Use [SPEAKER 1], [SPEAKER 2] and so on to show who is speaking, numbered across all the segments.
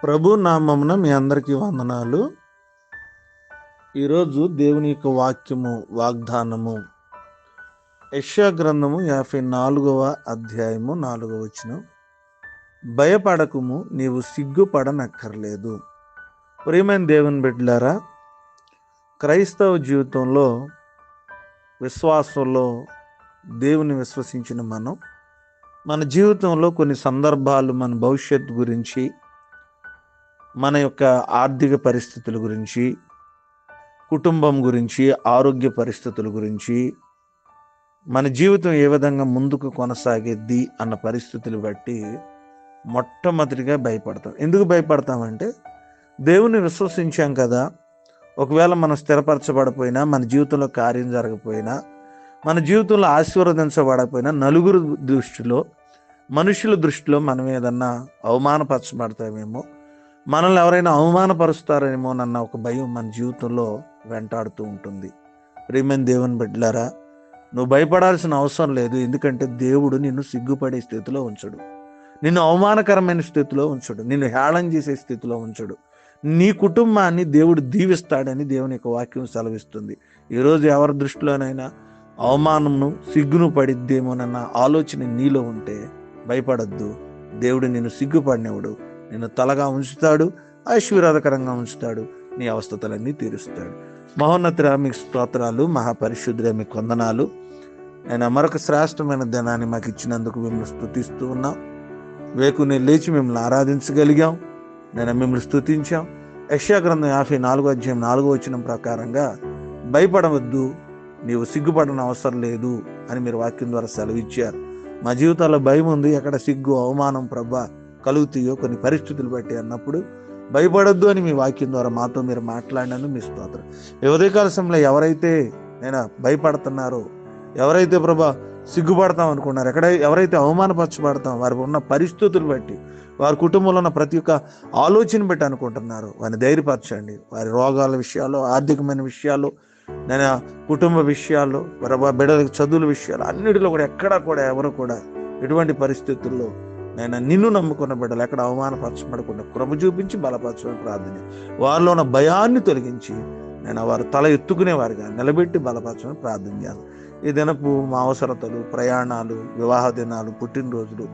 [SPEAKER 1] ప్రభు నామమున మీ అందరికీ వందనాలు. ఈరోజు దేవుని యొక్క వాక్యము వాగ్దానము యెషయా గ్రంథము 54వ అధ్యాయము 4వ వచనం. భయపడకుము, నీవు సిగ్గుపడనక్కర్లేదు. ప్రియమైన దేవుని బిడ్డలారా, క్రైస్తవ జీవితంలో విశ్వాసంలో దేవుని విశ్వసించిన మన జీవితంలో కొన్ని సందర్భాలు మన భవిష్యత్తు గురించి, మన యొక్క ఆర్థిక పరిస్థితుల గురించి, కుటుంబం గురించి, ఆరోగ్య పరిస్థితుల గురించి, మన జీవితం ఏ విధంగా ముందుకు కొనసాగిద్ది అన్న పరిస్థితులు బట్టి మొట్టమొదటిగా భయపడతాం. ఎందుకు భయపడతామంటే, దేవుని విశ్వసించాం కదా, ఒకవేళ మనం స్థిరపరచబడిపోయినా, మన జీవితంలో కార్యం జరగకపోయినా, మన జీవితంలో ఆశీర్వదించబడకపోయినా, నలుగురు దృష్టిలో, మనుషుల దృష్టిలో మనం ఏదన్నా అవమానపరచబడతామేమో, మనల్ని ఎవరైనా అవమానపరుస్తారేమోనన్న ఒక భయం మన జీవితంలో వెంటాడుతూ ఉంటుంది. ప్రియమైన దేవుని బిడ్డలారా, నువ్వు భయపడాల్సిన అవసరం లేదు. ఎందుకంటే దేవుడు నిన్ను సిగ్గుపడే స్థితిలో ఉంచడు, నిన్ను అవమానకరమైన స్థితిలో ఉంచడు, నిన్ను హేళన చేసే స్థితిలో ఉంచడు. నీ కుటుంబాన్ని దేవుడు దీవిస్తాడని దేవుని యొక్క వాక్యం సెలవిస్తుంది. ఈరోజు ఎవరి దృష్టిలోనైనా అవమానమును, సిగ్గును పడిద్దేమోనన్న ఆలోచన నీలో ఉంటే భయపడద్దు. దేవుడు నిన్ను సిగ్గుపడినవాడు, నిన్ను తలగా ఉంచుతాడు, ఐశ్వర్యకరంగా ఉంచుతాడు, నీ అవస్థలన్నీ తీరుస్తాడు. మహోన్నతుడా, మీకు స్తోత్రాలు. మహాపరిశుద్ధుడా, మీకు వందనాలు. ఆయన మరొక శ్రేష్టమైన దినాన్ని మాకు ఇచ్చినందుకు మిమ్మల్ని స్తుతిస్తూ ఉన్నాం. వేకునే లేచి మిమ్మల్ని ఆరాధించగలిగాం. నేను మిమ్మల్ని స్తుతించాం. యెషయా గ్రంథం 54వ అధ్యాయం 4వ వచనం ప్రకారంగా భయపడవద్దు, నీవు సిగ్గుపడని అవసరం లేదు అని మీరు వాక్యం ద్వారా సెలవిచ్చారు. మా జీవితాల్లో భయం ఉంది, ఎక్కడ సిగ్గు అవమానం ప్రభా కలుగుతాయో కొన్ని పరిస్థితులు బట్టి అన్నప్పుడు భయపడొద్దు అని మీ వాక్యం ద్వారా మాతో మీరు మాట్లాడినాను. మీ స్తోత్రం. ఈ ఉదయకాల సమయంలో ఎవరైతే నేను భయపడుతున్నారో, ఎవరైతే ప్రభా సిగ్గుపడతాం అనుకున్నారు, ఎవరైతే అవమానపరచబడతాం, వారికి ఉన్న పరిస్థితులు బట్టి, వారి కుటుంబంలో ఉన్న ప్రతి ఒక్క ఆలోచన బట్టి అనుకుంటున్నారు, వారిని ధైర్యపరచండి. వారి రోగాల విషయాలు, ఆర్థికమైన విషయాలు, నేను కుటుంబ విషయాలు, బిడ్డల చదువుల విషయాలు అన్నిటిలో కూడా ఎక్కడా కూడా ఎవరు కూడా ఎటువంటి పరిస్థితుల్లో నేను నిన్ను నమ్ముకున్న బిడ్డలు ఎక్కడ అవమానపరచబడకుండా కృప చూపించి బలపరచమని ప్రార్థన. వారిలో ఉన్న భయాన్ని తొలగించి నేను వారు తల ఎత్తుకునేవారుగా నిలబెట్టి బలపరచమని ప్రార్థన చేయాలి. ఈ దినపు మా అవసరతలు, ప్రయాణాలు, వివాహ దినాలు, పుట్టినరోజులు,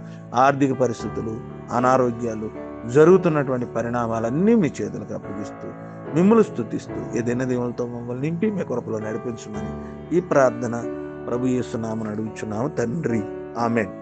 [SPEAKER 1] ఆర్థిక పరిస్థితులు, అనారోగ్యాలు, జరుగుతున్నటువంటి పరిణామాలన్నీ మీ చేతులకు అప్పగిస్తూ మిమ్మల్ని స్తుతిస్తూ ఈ దినదేవులతో మమ్మల్ని నింపి మీ కృపలో నడిపించమని ఈ ప్రార్థన ప్రభు యేసు నామమున అడుగుచున్నాము తండ్రి. ఆమేన్.